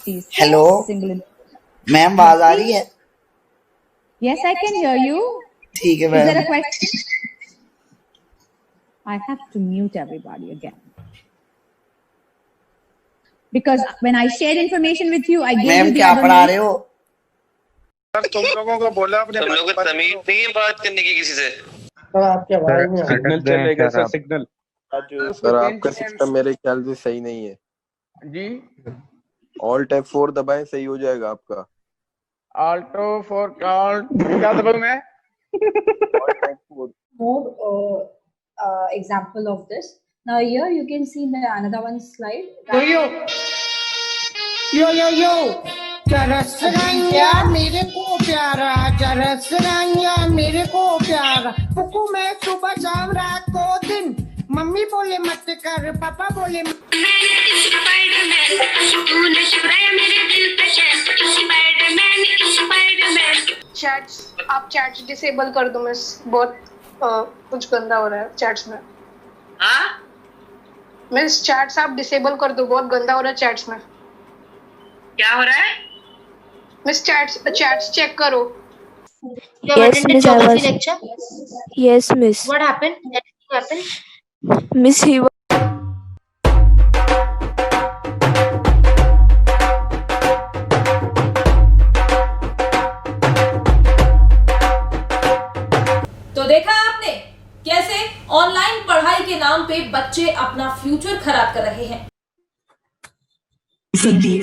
please. Hello Single. Ma'am, आवाज आ रही है? Yes, I can hear you. ठीक है Is there a ma'am. question? I have to mute everybody again. Because when I share information with you, I give you ma'am the क्या other पढ़ा name. रहे हो? तुम लोगों को बोला अपने तुम लोगों को तमीज नहीं है बात करने की किसी से। सिग्नल चलेगा सर, सिग्नल। सर आपका सिस्टम मेरे ख्याल से सही नहीं है जी। ऑल्ट F4 दबाएं, सही हो जाएगा आपका। ऑल्टो फॉर कॉल क्या दबाऊं मैं? More example of this. Now here you can see the another one slide. यो चरसरंगा मेरे को प्यारा, चरसरंगा मेरे को प्यारा, पुकू मैं सुबह शाम रात को दिन, मम्मी बोले मत कर, पापा बोले चैट्स, आप चैट्स डिसेबल कर दो मिस, बहुत कुछ गंदा हो रहा है चैट्स में। मिस चैट्स आप डिसेबल कर दो, बहुत गंदा हो रहा है चैट्स में। क्या हो रहा है मिस? चैट्स चेक करो। Yes, Miss. I was. Yes, Miss. What happened? Anything happened? Miss, he was. तो देखा आपने कैसे ऑनलाइन पढ़ाई के नाम पे बच्चे अपना फ्यूचर खराब कर रहे हैं। जानकी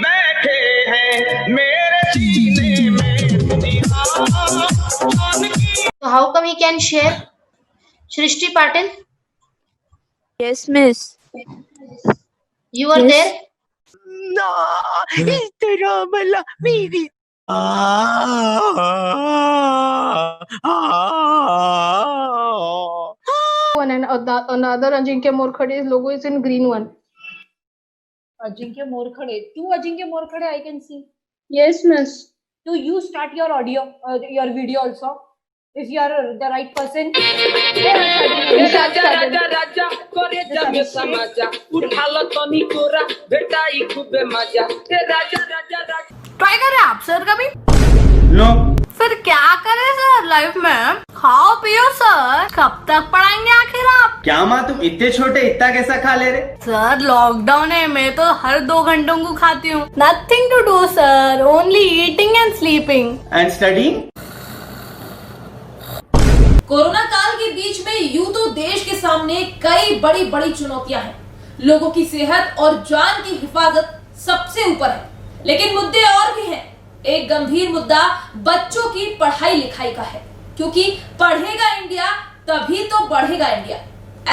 बैठे हैं मेरे सीने में। So how come he can share? Shrishti Patil, Yes, Miss. you are Yes. there? ना इस तरह वाला मेरी One and another Ajinkya Morkhade logo is in green one. Ajinkya Morkhade. Two Ajinkya Morkhade I can see. Yes miss. Do you start your audio, your video also? If you are the right person. राजा राजा राजा करे जब समाजा उठालो तनी कोरा बेटा ई खूबे मजा ते राजा राजा राजा। Try करें आप सर कभी? नो। फिर क्या करें सर लाइफ में? खाओ पियो सर, कब तक पढ़ाएंगे आखिर आप? क्या माँ तुम इतने छोटे इतना कैसा खा ले रहे? सर लॉकडाउन है, मैं तो हर 2 घंटों को खाती हूँ। Nothing to do sir, only eating and sleeping and studying. Corona काल के बीच में यूं तो देश के सामने कई बड़ी बड़ी चुनौतियां हैं। लोगों की सेहत और जान की हिफाजत सबसे ऊपर है, लेकिन मुद्दे और भी हैं। एक गंभीर मुद्दा बच्चों की पढ़ाई लिखाई का है, क्योंकि पढ़ेगा इंडिया तभी तो बढ़ेगा इंडिया।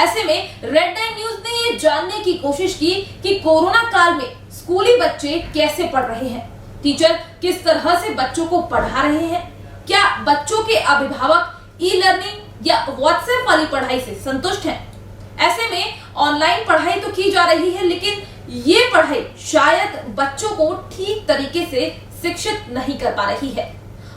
ऐसे में रेड लाइन न्यूज ने ये जानने की कोशिश की कि कोरोना काल में स्कूली बच्चे कैसे पढ़ रहे हैं, टीचर किस तरह से बच्चों को पढ़ा रहे हैं, क्या बच्चों के अभिभावक ई लर्निंग या व्हाट्सएप वाली पढ़ाई से संतुष्ट हैं। ऐसे में ऑनलाइन पढ़ाई तो की जा रही है, लेकिन ये पढ़ाई शायद बच्चों को ठीक तरीके से शिक्षित नहीं कर पा रही है।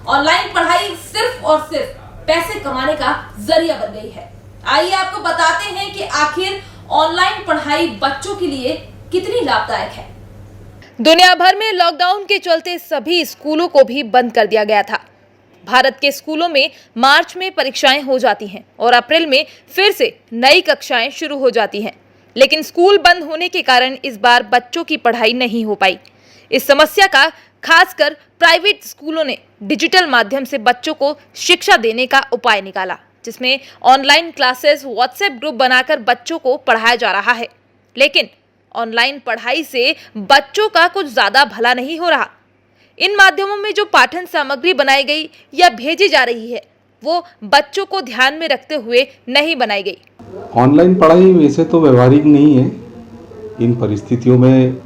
ऑनलाइन पढ़ाई सिर्फ और सिर्फ पैसे कमाने का जरिया बन गई है। आइए आपको बताते हैं कि आखिर ऑनलाइन पढ़ाई बच्चों के लिए कितनी लाभदायक है। दुनिया भर में लॉकडाउन के चलते सभी स्कूलों को भी बंद कर दिया गया था। भारत के स्कूलों में मार्च में परीक्षाएं हो जाती हैं और अप्रैल में फिर से नई कक्षाएं शुरू हो जाती हैं, लेकिन स्कूल बंद होने के कारण इस बार बच्चों की पढ़ाई नहीं हो पाई। इस समस्या का खासकर प्राइवेट स्कूलों ने डिजिटल माध्यम से बच्चों को शिक्षा देने का उपाय निकाला, जिसमें ऑनलाइन क्लासेस, व्हाट्सएप ग्रुप बनाकर बच्चों को पढ़ाया जा रहा है। लेकिन ऑनलाइन पढ़ाई से बच्चों का कुछ ज़्यादा भला नहीं हो रहा। इन माध्यमों में जो पाठन सामग्री बनाई गई या भेजी जा रही है, वो बच्चों को ध्यान में रखते हुए नहीं बनाई गई। ऑनलाइन पढ़ाई वैसे तो व्यवहारिक नहीं है। इन परिस्थितियों में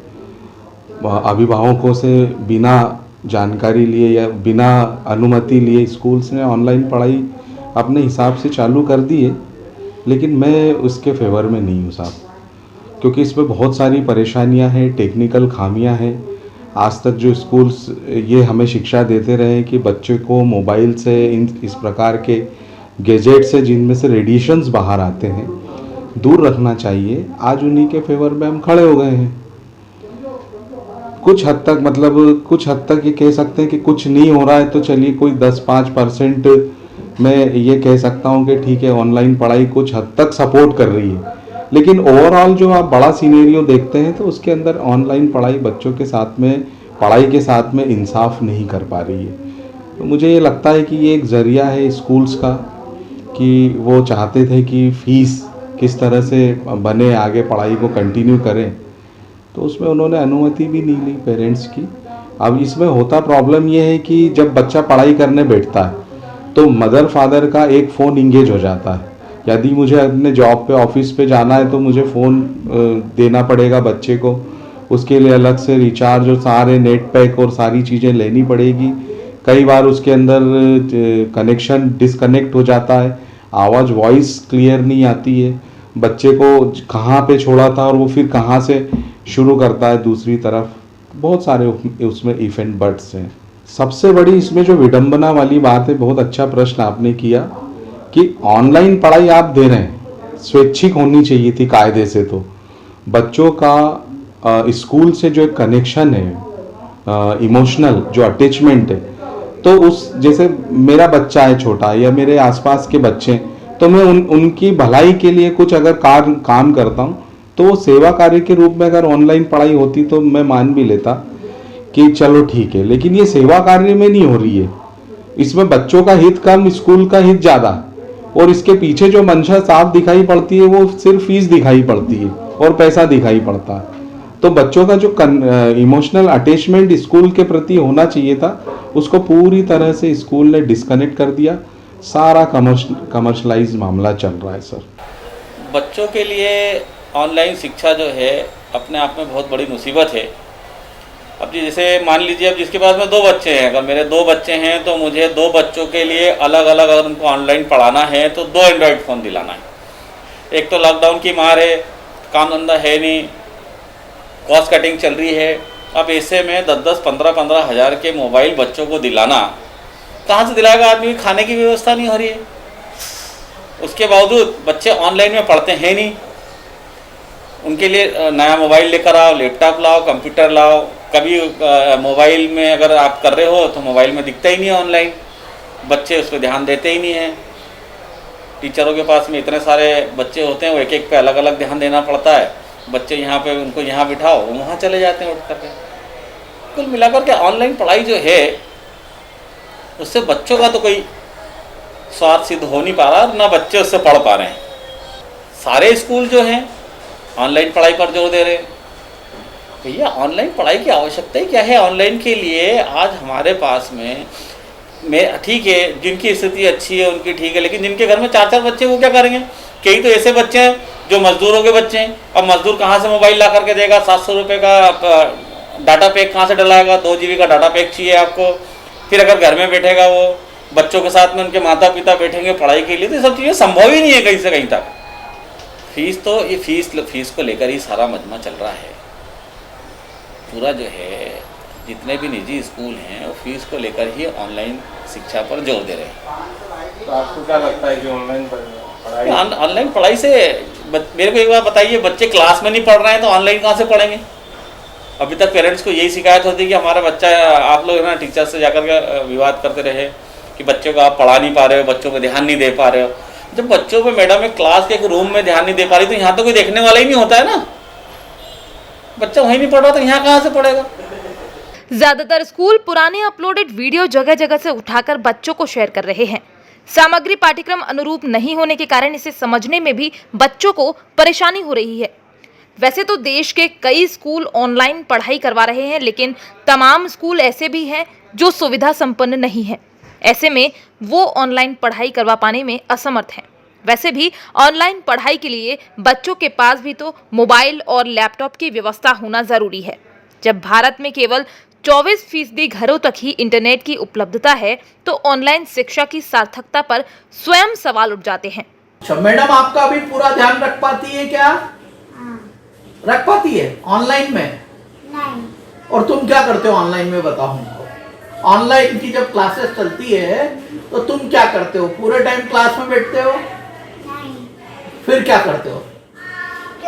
अभिभावकों से बिना जानकारी लिए या बिना अनुमति लिए स्कूल्स ने ऑनलाइन पढ़ाई अपने हिसाब से चालू कर दी है, लेकिन मैं उसके फेवर में नहीं हूँ साहब, क्योंकि इसमें बहुत सारी परेशानियाँ हैं, टेक्निकल खामियाँ हैं। आज तक जो स्कूल्स ये हमें शिक्षा देते रहे कि बच्चे को मोबाइल से इस प्रकार के गैजेट से जिनमें से रेडिएशंस बाहर आते हैं, दूर रखना चाहिए, आज उन्हीं के फेवर में हम खड़े हो गए हैं। कुछ हद तक मतलब कुछ हद तक ये कह सकते हैं कि कुछ नहीं हो रहा है तो चलिए कोई 10-5% मैं ये कह सकता हूँ कि ठीक है, ऑनलाइन पढ़ाई कुछ हद तक सपोर्ट कर रही है, लेकिन ओवरऑल जो आप बड़ा सीनेरियो देखते हैं तो उसके अंदर ऑनलाइन पढ़ाई बच्चों के साथ में पढ़ाई के साथ में इंसाफ नहीं कर पा रही है। तो मुझे ये लगता है कि ये एक ज़रिया है स्कूल्स का कि वो चाहते थे कि फ़ीस किस तरह से बने, आगे पढ़ाई को कंटिन्यू करें, तो उसमें उन्होंने अनुमति भी नहीं ली पेरेंट्स की। अब इसमें होता प्रॉब्लम ये है कि जब बच्चा पढ़ाई करने बैठता है तो मदर फादर का एक फ़ोन इंगेज हो जाता है। यदि मुझे अपने जॉब पे ऑफिस पे जाना है तो मुझे फ़ोन देना पड़ेगा बच्चे को, उसके लिए अलग से रिचार्ज और सारे नेट पैक और सारी चीज़ें लेनी पड़ेगी। कई बार उसके अंदर कनेक्शन डिसकनेक्ट हो जाता है, आवाज़ वॉइस क्लियर नहीं आती है, बच्चे को कहाँ पे छोड़ा था और वो फिर कहाँ से शुरू करता है दूसरी तरफ। बहुत सारे उसमें इफ एंड बट्स हैं। सबसे बड़ी इसमें जो विडंबना वाली बात है, बहुत अच्छा प्रश्न आपने किया कि ऑनलाइन पढ़ाई आप दे रहे हैं, स्वैच्छिक होनी चाहिए थी कायदे से। तो बच्चों का स्कूल से जो एक कनेक्शन है, इमोशनल जो अटैचमेंट है, तो उस जैसे मेरा बच्चा है छोटा या मेरे आसपास के बच्चे, तो मैं उनकी भलाई के लिए कुछ अगर काम करता हूँ तो वो सेवा कार्य के रूप में अगर ऑनलाइन पढ़ाई होती तो मैं मान भी लेता कि चलो ठीक है, लेकिन ये सेवा कार्य में नहीं हो रही है। इसमें बच्चों का हित कम, स्कूल का हित ज़्यादा, और इसके पीछे जो मंशा साफ दिखाई पड़ती है वो सिर्फ फीस दिखाई पड़ती है और पैसा दिखाई पड़ता है। तो बच्चों का जो इमोशनल अटैचमेंट स्कूल के प्रति होना चाहिए था, उसको पूरी तरह से स्कूल ने डिस्कनेक्ट कर दिया। सारा कमर्शलाइज मामला चल रहा है सर। बच्चों के लिए ऑनलाइन शिक्षा जो है अपने आप में बहुत बड़ी मुसीबत है। अब जी जैसे मान लीजिए, अब जिसके पास में 2 बच्चे हैं, अगर मेरे 2 बच्चे हैं तो मुझे 2 बच्चों के लिए अलग अलग अगर उनको ऑनलाइन पढ़ाना है तो 2 एंड्रॉयड फ़ोन दिलाना है। एक तो लॉकडाउन की मार है, काम धंधा है नहीं, कॉस्ट कटिंग चल रही है। अब ऐसे में 10-10, 15-15 हज़ार के मोबाइल बच्चों को दिलाना, कहाँ से दिलाएगा आदमी? खाने की व्यवस्था नहीं हो रही है। उसके बावजूद बच्चे ऑनलाइन में पढ़ते हैं नहीं। उनके लिए नया मोबाइल लेकर आओ, लैपटॉप लाओ, कंप्यूटर लाओ। कभी मोबाइल में अगर आप कर रहे हो तो मोबाइल में दिखता ही नहीं है ऑनलाइन, बच्चे उस पर ध्यान देते ही नहीं हैं। टीचरों के पास में इतने सारे बच्चे होते हैं, वो एक एक पे अलग अलग ध्यान देना पड़ता है। बच्चे यहाँ पे उनको यहाँ बिठाओ, वो वहाँ चले जाते हैं उठ करके। कुल मिलाकर के ऑनलाइन पढ़ाई जो है उससे बच्चों का तो कोई स्वार्थ सिद्ध हो नहीं पा रहा, ना बच्चे उससे पढ़ पा रहे हैं। सारे स्कूल जो हैं ऑनलाइन पढ़ाई पर जोर दे रहे हैं। भैया ऑनलाइन पढ़ाई की आवश्यकता ही क्या है? ऑनलाइन के लिए आज हमारे पास में ठीक है, जिनकी स्थिति अच्छी है उनकी ठीक है, लेकिन जिनके घर में 4-4 बच्चे वो क्या करेंगे? कई तो ऐसे बच्चे हैं जो मजदूरों के बच्चे हैं। अब मजदूर कहाँ से मोबाइल ला करके देगा? 700 रुपये का डाटा पैक कहाँ से डलाएगा? 2 GB का डाटा पैक चाहिए आपको। फिर अगर घर में बैठेगा वो, बच्चों के साथ में उनके माता पिता बैठेंगे पढ़ाई के लिए, तो ये सब चीज़ें संभव ही नहीं है कहीं से कहीं तक। फीस तो ये फीस को लेकर ही सारा मजमा चल रहा है पूरा। जो है जितने भी निजी स्कूल हैं वो फीस को लेकर ही ऑनलाइन शिक्षा पर जोर दे रहे हैं। तो आपको क्या लगता है कि ऑनलाइन पढ़ाई से मेरे को एक बार बताइए, बच्चे क्लास में नहीं पढ़ रहे हैं तो ऑनलाइन कहाँ से पढ़ेंगे? अभी तक पेरेंट्स को यही शिकायत होती है कि हमारा बच्चा, आप लोग ना टीचर से जाकर के विवाद करते रहे कि बच्चों को आप पढ़ा नहीं पा रहे हो, बच्चों को ध्यान नहीं दे पा रहे हो। जब बच्चों पे मैडम एक क्लास के एक रूम में ध्यान नहीं दे पा रही तो यहाँ तो कोई देखने वाला ही नहीं होता है ना। बच्चा वहीं नहीं पढ़ रहा तो यहाँ कहाँ से पढ़ेगा? ज्यादातर स्कूल पुराने अपलोडेड वीडियो जगह जगह से उठाकर बच्चों को शेयर कर रहे हैं। सामग्री पाठ्यक्रम अनुरूप नहीं होने के कारण इसे समझने में भी बच्चों को परेशानी हो रही है। वैसे तो देश के कई स्कूल ऑनलाइन पढ़ाई करवा रहे हैं, लेकिन तमाम स्कूल ऐसे भी हैं जो सुविधा संपन्न नहीं है। ऐसे में वो ऑनलाइन पढ़ाई करवा पाने में असमर्थ हैं। वैसे भी ऑनलाइन पढ़ाई के लिए बच्चों के पास भी तो मोबाइल और लैपटॉप की व्यवस्था होना जरूरी है। जब भारत में केवल 24% घरों तक ही इंटरनेट की उपलब्धता है तो ऑनलाइन शिक्षा की सार्थकता पर स्वयं सवाल उठ जाते हैं। मैडम आपका अभी पूरा ध्यान रख पाती है क्या? रख पाती है ऑनलाइन में? नहीं। और तुम क्या करते हो ऑनलाइन में, बताओ हमको। ऑनलाइन की जब क्लासेस चलती है तो तुम क्या करते हो? पूरे टाइम क्लास में बैठते हो? नहीं। फिर क्या करते हो?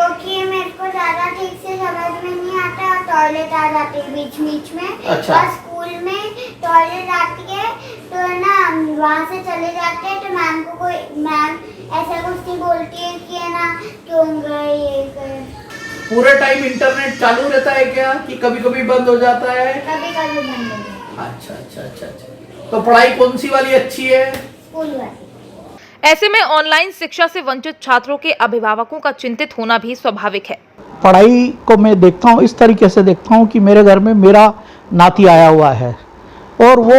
क्योंकि मेरे को ज्यादा ठीक से समझ में नहीं आता, टॉयलेट आ जाती है बीच बीच में। अच्छा। और स्कूल में टॉयलेट आती है तो ना वहाँ से चले जाते हैं, तो मैम को कोई मैम ऐसा कुछ नहीं बोलती है कि है ना क्यों गए ये गए। पूरे टाइम इंटरनेट चालू रहता है क्या, कि कभी कभी बंद हो जाता है? कभी कभी बंद हो जाता है। अच्छा अच्छा अच्छा अच्छा। तो पढ़ाई कौन सी वाली अच्छी है? स्कूल वाली। ऐसे में ऑनलाइन शिक्षा से वंचित छात्रों के अभिभावकों का चिंतित होना भी स्वाभाविक है। पढ़ाई को मैं देखता हूँ, इस तरीके से देखता हूँ कि मेरे घर में मेरा नाती आया हुआ है और वो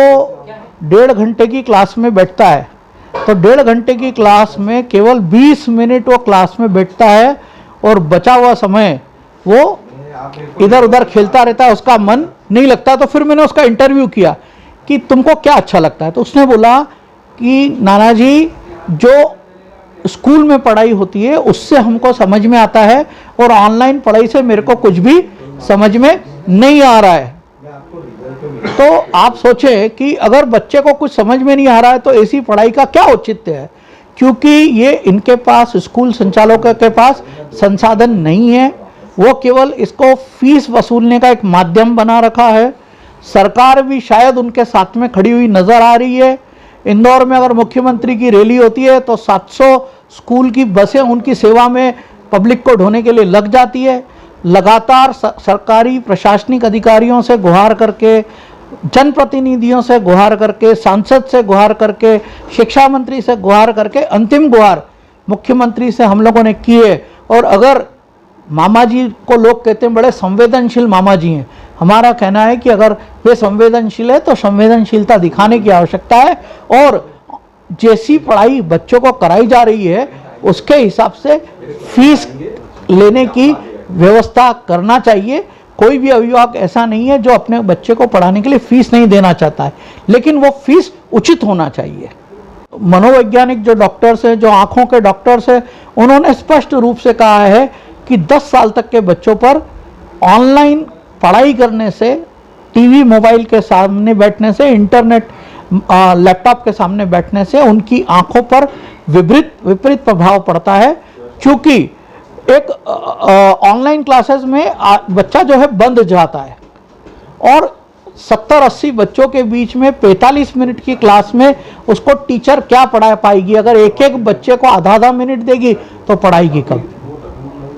1.5 घंटे की क्लास में बैठता है, तो 1.5 घंटे की क्लास में केवल 20 मिनट वो क्लास में बैठता है और बचा हुआ समय वो इधर उधर खेलता रहता है, उसका मन नहीं लगता। तो फिर मैंने उसका इंटरव्यू किया कि तुमको क्या अच्छा लगता है, तो उसने बोला कि नाना जी जो स्कूल में पढ़ाई होती है उससे हमको समझ में आता है और ऑनलाइन पढ़ाई से मेरे को कुछ भी समझ में नहीं आ रहा है। तो आप सोचें कि अगर बच्चे को कुछ समझ में नहीं आ रहा है तो ऐसी पढ़ाई का क्या औचित्य है, क्योंकि ये इनके पास, स्कूल संचालकों के पास संसाधन नहीं है, वो केवल इसको फीस वसूलने का एक माध्यम बना रखा है। सरकार भी शायद उनके साथ में खड़ी हुई नजर आ रही है। इंदौर में अगर मुख्यमंत्री की रैली होती है तो 700 स्कूल की बसें उनकी सेवा में पब्लिक को ढोने के लिए लग जाती है। लगातार सरकारी प्रशासनिक अधिकारियों से गुहार करके, जनप्रतिनिधियों से गुहार करके, सांसद से गुहार करके, शिक्षा मंत्री से गुहार करके, अंतिम गुहार मुख्यमंत्री से हम लोगों ने की है। और अगर मामा जी को लोग कहते हैं बड़े संवेदनशील मामा जी हैं, हमारा कहना है कि अगर वे संवेदनशील है तो संवेदनशीलता दिखाने की आवश्यकता है और जैसी पढ़ाई बच्चों को कराई जा रही है उसके हिसाब से फीस लेने की व्यवस्था करना चाहिए। कोई भी अभिभावक ऐसा नहीं है जो अपने बच्चे को पढ़ाने के लिए फीस नहीं देना चाहता है, लेकिन वो फीस उचित होना चाहिए। मनोवैज्ञानिक जो डॉक्टर्स हैं, जो आंखों के डॉक्टर्स हैं, उन्होंने स्पष्ट रूप से कहा है कि 10 साल तक के बच्चों पर ऑनलाइन पढ़ाई करने से, टीवी मोबाइल के सामने बैठने से, इंटरनेट लैपटॉप के सामने बैठने से उनकी आंखों पर विपरीत प्रभाव पड़ता है। क्योंकि एक ऑनलाइन क्लासेस में बच्चा जो है बंद जाता है और 70-80 बच्चों के बीच में 45 मिनट की क्लास में उसको टीचर क्या पढ़ा पाएगी? अगर एक एक बच्चे को आधा मिनट देगी तो पढ़ाएगी कब?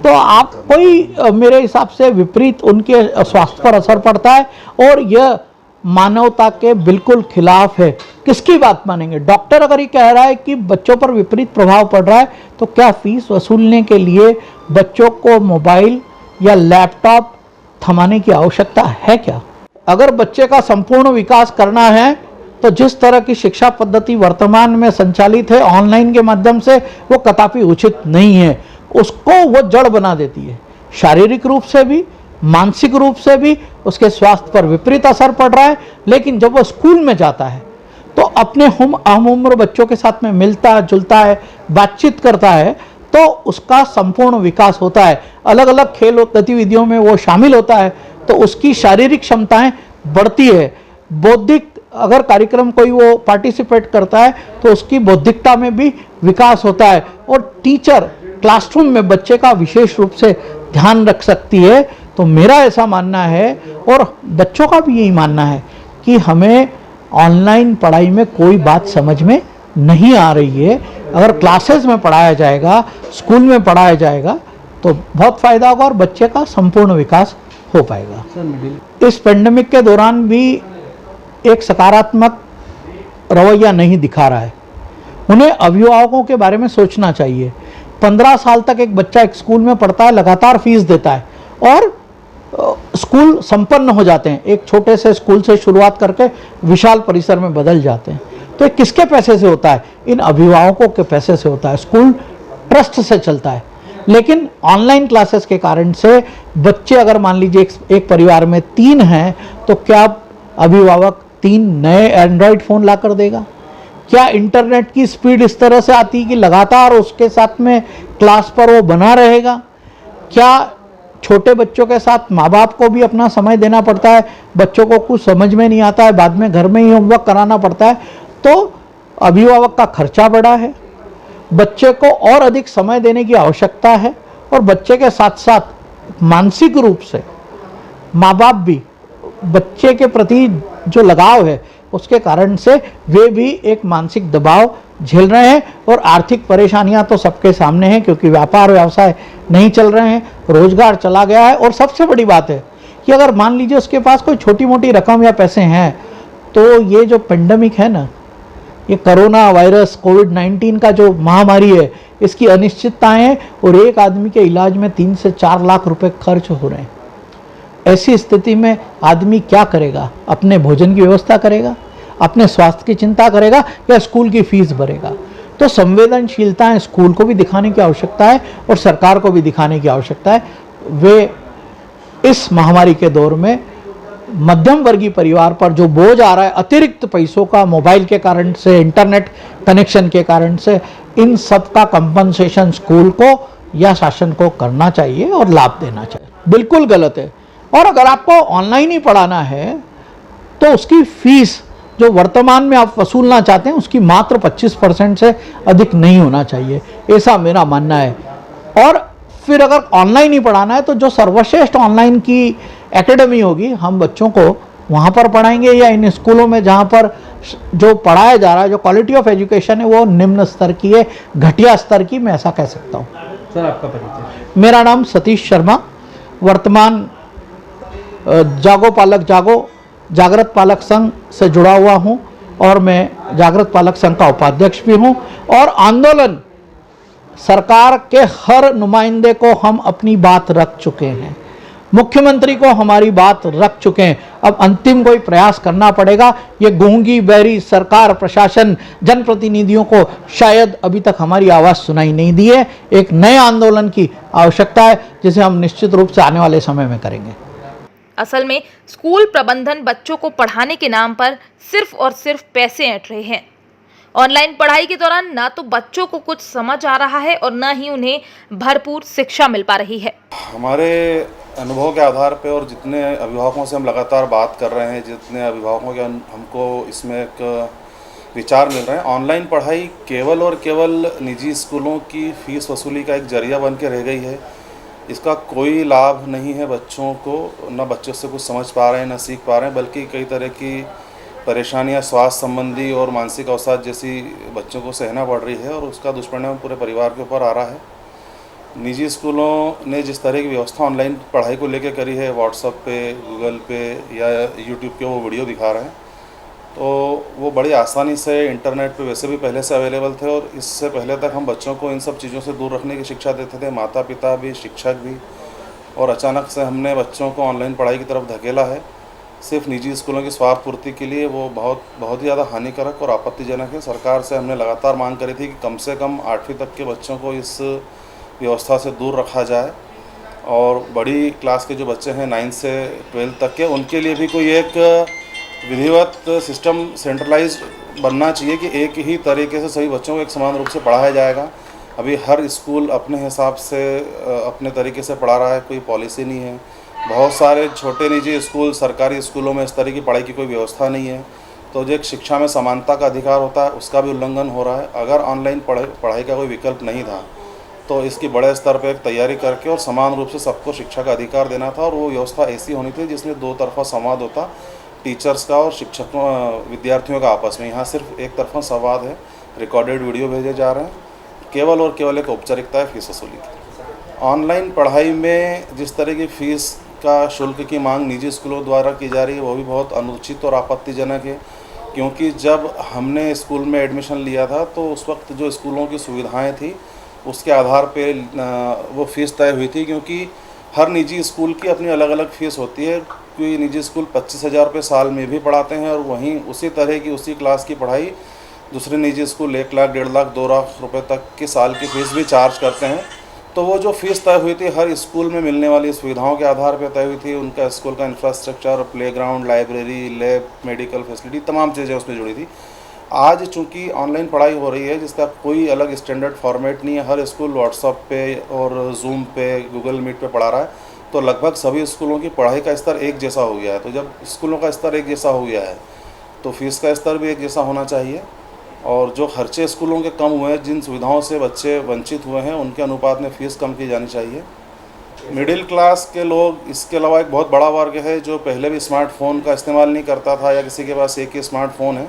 तो आप कोई मेरे हिसाब से विपरीत उनके स्वास्थ्य पर असर पड़ता है और यह मानवता के बिल्कुल खिलाफ है। किसकी बात मानेंगे? डॉक्टर अगर ये कह रहा है कि बच्चों पर विपरीत प्रभाव पड़ रहा है तो क्या फीस वसूलने के लिए बच्चों को मोबाइल या लैपटॉप थमाने की आवश्यकता है क्या? अगर बच्चे का संपूर्ण विकास करना है तो जिस तरह की शिक्षा पद्धति वर्तमान में संचालित है ऑनलाइन के माध्यम से, वो कदापि उचित नहीं है। उसको वो जड़ बना देती है, शारीरिक रूप से भी, मानसिक रूप से भी उसके स्वास्थ्य पर विपरीत असर पड़ रहा है। लेकिन जब वो स्कूल में जाता है तो अपने हम उम्र बच्चों के साथ में मिलता जुलता है, बातचीत करता है, तो उसका संपूर्ण विकास होता है। अलग अलग खेल गतिविधियों में वो शामिल होता है तो उसकी शारीरिक क्षमताएं बढ़ती है। बौद्धिक अगर कार्यक्रम कोई वो पार्टिसिपेट करता है तो उसकी बौद्धिकता में भी विकास होता है। और टीचर क्लासरूम में बच्चे का विशेष रूप से ध्यान रख सकती है। तो मेरा ऐसा मानना है और बच्चों का भी यही मानना है कि हमें ऑनलाइन पढ़ाई में कोई बात समझ में नहीं आ रही है। अगर क्लासेस में पढ़ाया जाएगा, स्कूल में पढ़ाया जाएगा तो बहुत फ़ायदा होगा और बच्चे का संपूर्ण विकास हो पाएगा। इस पेंडेमिक के दौरान भी एक सकारात्मक रवैया नहीं दिखा रहा है। उन्हें अभिभावकों के बारे में सोचना चाहिए। 15 साल तक एक बच्चा एक स्कूल में पढ़ता है, लगातार फीस देता है और स्कूल संपन्न हो जाते हैं। एक छोटे से स्कूल से शुरुआत करके विशाल परिसर में बदल जाते हैं। तो ये किसके पैसे से होता है? इन अभिभावकों के पैसे से होता है। स्कूल ट्रस्ट से चलता है। लेकिन ऑनलाइन क्लासेस के कारण से बच्चे, अगर मान लीजिए एक परिवार में 3 हैं तो क्या अभिभावक 3 नए एंड्रॉयड फ़ोन ला कर देगा? क्या इंटरनेट की स्पीड इस तरह से आती है कि लगातार उसके साथ में क्लास पर वो बना रहेगा? क्या छोटे बच्चों के साथ माँ बाप को भी अपना समय देना पड़ता है? बच्चों को कुछ समझ में नहीं आता है, बाद में घर में ही होमवर्क कराना पड़ता है, तो अभिभावक का खर्चा बढ़ा है। बच्चे को और अधिक समय देने की आवश्यकता है और बच्चे के साथ साथ मानसिक रूप से माँ बाप भी बच्चे के प्रति जो लगाव है उसके कारण से वे भी एक मानसिक दबाव झेल रहे हैं। और आर्थिक परेशानियां तो सबके सामने हैं, क्योंकि व्यापार व्यवसाय नहीं चल रहे हैं, रोजगार चला गया है। और सबसे बड़ी बात है कि अगर मान लीजिए उसके पास कोई छोटी मोटी रकम या पैसे हैं, तो ये जो पेंडेमिक है ना, ये कोरोना वायरस कोविड-19 का जो महामारी है, इसकी अनिश्चितताएं हैं और एक आदमी के इलाज में 3 से 4 लाख रुपए खर्च हो रहे हैं। ऐसी स्थिति में आदमी क्या करेगा? अपने भोजन की व्यवस्था करेगा, अपने स्वास्थ्य की चिंता करेगा, या स्कूल की फीस भरेगा? तो संवेदनशीलताएं स्कूल को भी दिखाने की आवश्यकता है और सरकार को भी दिखाने की आवश्यकता है। वे इस महामारी के दौर में मध्यम वर्गीय परिवार पर जो बोझ आ रहा है अतिरिक्त पैसों का, मोबाइल के कारण से, इंटरनेट कनेक्शन के कारण से, इन सब का कंपनसेशन स्कूल को या शासन को करना चाहिए और लाभ देना चाहिए। बिल्कुल गलत है। और अगर आपको ऑनलाइन ही पढ़ाना है तो उसकी फीस जो वर्तमान में आप वसूलना चाहते हैं उसकी मात्र 25% से अधिक नहीं होना चाहिए, ऐसा मेरा मानना है। और फिर अगर ऑनलाइन ही पढ़ाना है तो जो सर्वश्रेष्ठ ऑनलाइन की एकेडमी होगी, हम बच्चों को वहाँ पर पढ़ाएंगे, या इन स्कूलों में जहाँ पर जो पढ़ाया जा रहा है, जो क्वालिटी ऑफ एजुकेशन है वो निम्न स्तर की है, घटिया स्तर की, मैं ऐसा कह सकता हूँ। सर आपका परिचय? मेरा नाम सतीश शर्मा, वर्तमान जागो पालक जागो जागृत पालक संघ से जुड़ा हुआ हूँ और मैं जागृत पालक संघ का उपाध्यक्ष भी हूँ। और आंदोलन सरकार के हर नुमाइंदे को हम अपनी बात रख चुके हैं, मुख्यमंत्री को हमारी बात रख चुके हैं। अब अंतिम कोई प्रयास करना पड़ेगा। ये गूंगी बहरी सरकार, प्रशासन, जनप्रतिनिधियों को शायद अभी तक हमारी आवाज़ सुनाई नहीं दी है। एक नए आंदोलन की आवश्यकता है जिसे हम निश्चित रूप से आने वाले समय में करेंगे। असल में स्कूल प्रबंधन बच्चों को पढ़ाने के नाम पर सिर्फ और सिर्फ पैसे ऐंठ रहे हैं। ऑनलाइन पढ़ाई के दौरान ना तो बच्चों को कुछ समझ आ रहा है और न ही उन्हें भरपूर शिक्षा मिल पा रही है। हमारे अनुभव के आधार पे और जितने अभिभावकों से हम लगातार बात कर रहे हैं, जितने अभिभावकों के हमको इसमें एक विचार मिल रहे हैं, ऑनलाइन पढ़ाई केवल और केवल निजी स्कूलों की फ़ीस वसूली का एक जरिया बन के रह गई है। इसका कोई लाभ नहीं है बच्चों को, ना बच्चों से कुछ समझ पा रहे हैं, ना सीख पा रहे हैं, बल्कि कई तरह की परेशानियां स्वास्थ्य संबंधी और मानसिक अवसाद जैसी बच्चों को सहना पड़ रही है और उसका दुष्परिणाम पूरे परिवार के ऊपर आ रहा है। निजी स्कूलों ने जिस तरह की व्यवस्था ऑनलाइन पढ़ाई को लेकर करी है, व्हाट्सएप पे, गूगल पे या यूट्यूब पे वो वीडियो दिखा रहे हैं, तो वो बड़ी आसानी से इंटरनेट पे वैसे भी पहले से अवेलेबल थे और इससे पहले तक हम बच्चों को इन सब चीज़ों से दूर रखने की शिक्षा देते थे, माता पिता भी, शिक्षक भी। और अचानक से हमने बच्चों को ऑनलाइन पढ़ाई की तरफ धकेला है सिर्फ निजी स्कूलों की स्वार्थ पूर्ति के लिए। वो बहुत ही ज़्यादा हानिकारक और आपत्तिजनक है। सरकार से हमने लगातार मांग करी थी कि कम से कम 8वीं तक के बच्चों को इस व्यवस्था से दूर रखा जाए और बड़ी क्लास के जो बच्चे हैं 9 से 12 तक के, उनके लिए भी कोई एक विधिवत सिस्टम सेंट्रलाइज बनना चाहिए कि एक ही तरीके से सभी बच्चों को एक समान रूप से पढ़ाया जाएगा। अभी हर स्कूल अपने हिसाब से अपने तरीके से पढ़ा रहा है, कोई पॉलिसी नहीं है। बहुत सारे छोटे निजी स्कूल, सरकारी स्कूलों में इस तरह की पढ़ाई की कोई व्यवस्था नहीं है। तो जो एक शिक्षा में समानता का अधिकार होता है उसका भी उल्लंघन हो रहा है। अगर ऑनलाइन पढ़ाई का कोई विकल्प नहीं था तो इसकी बड़े स्तर पर एक तैयारी करके और समान रूप से सबको शिक्षा का अधिकार देना था और वो व्यवस्था ऐसी होनी थी जिसमें दो तरफा संवाद होता, टीचर्स का और शिक्षकों विद्यार्थियों का आपस में। यहाँ सिर्फ एक तरफा संवाद है, रिकॉर्डेड वीडियो भेजे जा रहे हैं, केवल और केवल एक औपचारिकता है फीस वसूली की। ऑनलाइन पढ़ाई में जिस तरह की फ़ीस का शुल्क की मांग निजी स्कूलों द्वारा की जा रही है वो भी बहुत अनुचित और आपत्तिजनक है, क्योंकि जब हमने स्कूल में एडमिशन लिया था तो उस वक्त जो स्कूलों की सुविधाएँ थी उसके आधार पे वो फ़ीस तय हुई थी, क्योंकि हर निजी स्कूल की अपनी अलग अलग फ़ीस होती है। कोई निजी स्कूल 25,000 रुपये साल में भी पढ़ाते हैं और वहीं उसी तरह की उसी क्लास की पढ़ाई दूसरे निजी स्कूल 1 लाख, 1.5 लाख, 2 लाख रुपए तक की साल की फ़ीस भी चार्ज करते हैं। तो वो जो फ़ीस तय हुई थी हर स्कूल में मिलने वाली सुविधाओं के आधार पर तय हुई थी। उनका स्कूल का infrastructure, playground, library, lab, medical facility, तमाम चीज़ें उसमें जुड़ी थी। आज चूँकि ऑनलाइन पढ़ाई हो रही है जिसका कोई अलग स्टैंडर्ड फॉर्मेट नहीं है, हर स्कूल व्हाट्सएप पे और जूम पे, गूगल मीट पे पढ़ा रहा है, तो लगभग सभी स्कूलों की पढ़ाई का स्तर एक जैसा हो गया है। तो जब स्कूलों का स्तर एक जैसा हो गया है तो फीस का स्तर भी एक जैसा होना चाहिए। और जो खर्चे स्कूलों के कम हुए हैं, जिन सुविधाओं से बच्चे वंचित हुए हैं, उनके अनुपात में फ़ीस कम की जानी चाहिए। मिडिल क्लास के लोग, इसके अलावा एक बहुत बड़ा वर्ग है जो पहले भी स्मार्टफोन का इस्तेमाल नहीं करता था या किसी के पास एक ही स्मार्टफोन है।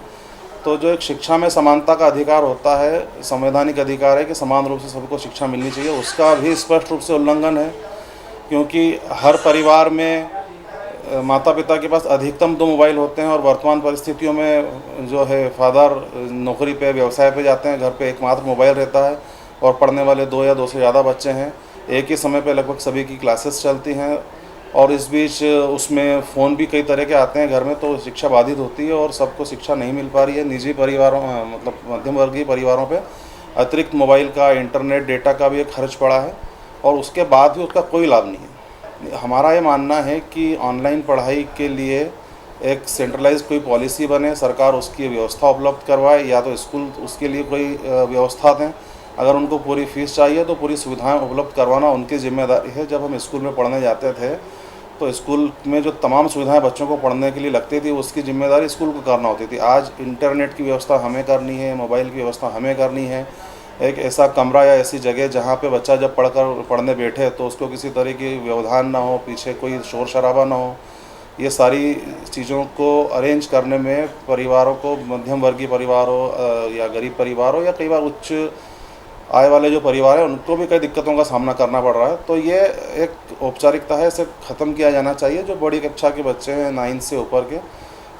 तो जो एक शिक्षा में समानता का अधिकार होता है, संवैधानिक अधिकार है कि समान रूप से सबको शिक्षा मिलनी चाहिए, उसका भी स्पष्ट रूप से उल्लंघन है, क्योंकि हर परिवार में माता पिता के पास अधिकतम 2 मोबाइल होते हैं और वर्तमान परिस्थितियों में जो है फादर नौकरी पे, व्यवसाय पे जाते हैं, घर पे एकमात्र मोबाइल रहता है और पढ़ने वाले 2 या 2 से ज़्यादा बच्चे हैं। एक ही समय पे लगभग सभी की क्लासेस चलती हैं और इस बीच उसमें फ़ोन भी कई तरह के आते हैं घर में, तो शिक्षा बाधित होती है और सबको शिक्षा नहीं मिल पा रही है। निजी परिवारों, मतलब मध्यम वर्गीय परिवारों पे अतिरिक्त मोबाइल का, इंटरनेट डेटा का भी एक खर्च पड़ा है और उसके बाद भी उसका कोई लाभ नहीं है। हमारा ये मानना है कि ऑनलाइन पढ़ाई के लिए एक सेंट्रलाइज्ड कोई पॉलिसी बने, सरकार उसकी व्यवस्था उपलब्ध करवाए, या तो स्कूल उसके लिए कोई व्यवस्था दें। अगर उनको पूरी फीस चाहिए तो पूरी सुविधाएं उपलब्ध करवाना उनकी जिम्मेदारी है। जब हम स्कूल में पढ़ने जाते थे तो स्कूल में जो तमाम सुविधाएं बच्चों को पढ़ने के लिए लगती थी, उसकी जिम्मेदारी स्कूल को करना होती थी। आज इंटरनेट की व्यवस्था हमें करनी है, मोबाइल की व्यवस्था हमें करनी है। एक ऐसा कमरा या ऐसी जगह जहाँ पे बच्चा जब पढ़ने बैठे तो उसको किसी तरह की व्यवधान ना हो, पीछे कोई शोर शराबा ना हो। ये सारी चीज़ों को अरेंज करने में परिवारों को, मध्यम वर्गीय परिवार हो या गरीब परिवार हो या कई बार उच्च आय वाले जो परिवार हैं, उनको भी कई दिक्कतों का सामना करना पड़ रहा है। तो ये एक औपचारिकता है, इसे ख़त्म किया जाना चाहिए। जो बड़ी कक्षा के बच्चे हैं 9 से ऊपर के,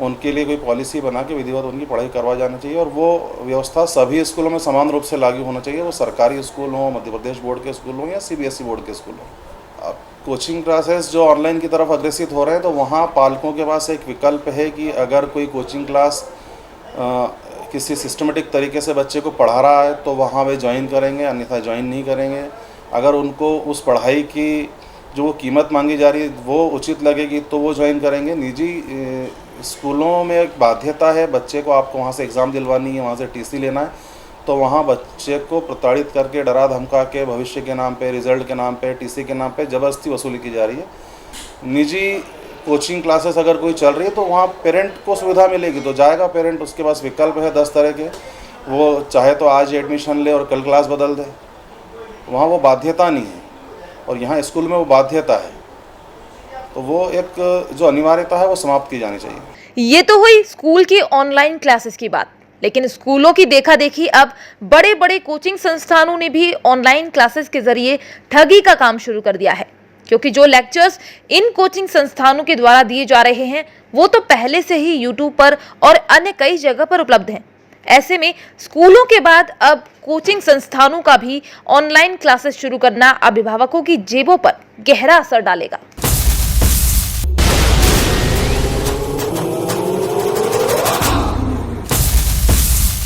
उनके लिए कोई पॉलिसी बना के विधिवत उनकी पढ़ाई करवा जाना चाहिए और वो व्यवस्था सभी स्कूलों में समान रूप से लागू होना चाहिए। वो सरकारी स्कूल हों, मध्य प्रदेश बोर्ड के स्कूल हों या CBSE बोर्ड के स्कूल हों। अब कोचिंग क्लासेस जो ऑनलाइन की तरफ अग्रसित हो रहे हैं, तो वहाँ पालकों के पास एक विकल्प है कि अगर कोई कोचिंग क्लास किसी सिस्टमेटिक तरीके से बच्चे को पढ़ा रहा है तो वहाँ वे ज्वाइन करेंगे, अन्यथा ज्वाइन नहीं करेंगे। अगर उनको उस पढ़ाई की जो कीमत मांगी जा रही है वो उचित लगेगी तो वो ज्वाइन करेंगे। निजी स्कूलों में एक बाध्यता है, बच्चे को आपको वहाँ से एग्ज़ाम दिलवानी है, वहाँ से TC लेना है, तो वहाँ बच्चे को प्रताड़ित करके, डरा धमका के, भविष्य के नाम पे, रिजल्ट के नाम पे, TC के नाम पे ज़बरदस्ती वसूली की जा रही है। निजी कोचिंग क्लासेस अगर कोई चल रही है तो वहाँ पेरेंट को सुविधा मिलेगी, तो जाएगा पेरेंट, उसके पास विकल्प है 10 तरह के, वो चाहे तो आज एडमिशन ले और कल क्लास बदल दे। वहाँ वो बाध्यता नहीं है और यहाँ स्कूल में वो बाध्यता है, तो वो एक जो अनिवार्यता है वो समाप्त की जानी चाहिए। ये तो हुई स्कूल की ऑनलाइन क्लासेस की बात, लेकिन स्कूलों की देखा देखी अब बड़े बड़े कोचिंग संस्थानों ने भी ऑनलाइन क्लासेस के जरिए ठगी का काम शुरू कर दिया है, क्योंकि जो लेक्चर्स इन कोचिंग संस्थानों के द्वारा दिए जा रहे हैं वो तो पहले से ही यूट्यूब पर और अन्य कई जगह पर उपलब्ध हैं। ऐसे में स्कूलों के बाद अब कोचिंग संस्थानों का भी ऑनलाइन क्लासेस शुरू करना अभिभावकों की जेबों पर गहरा असर डालेगा।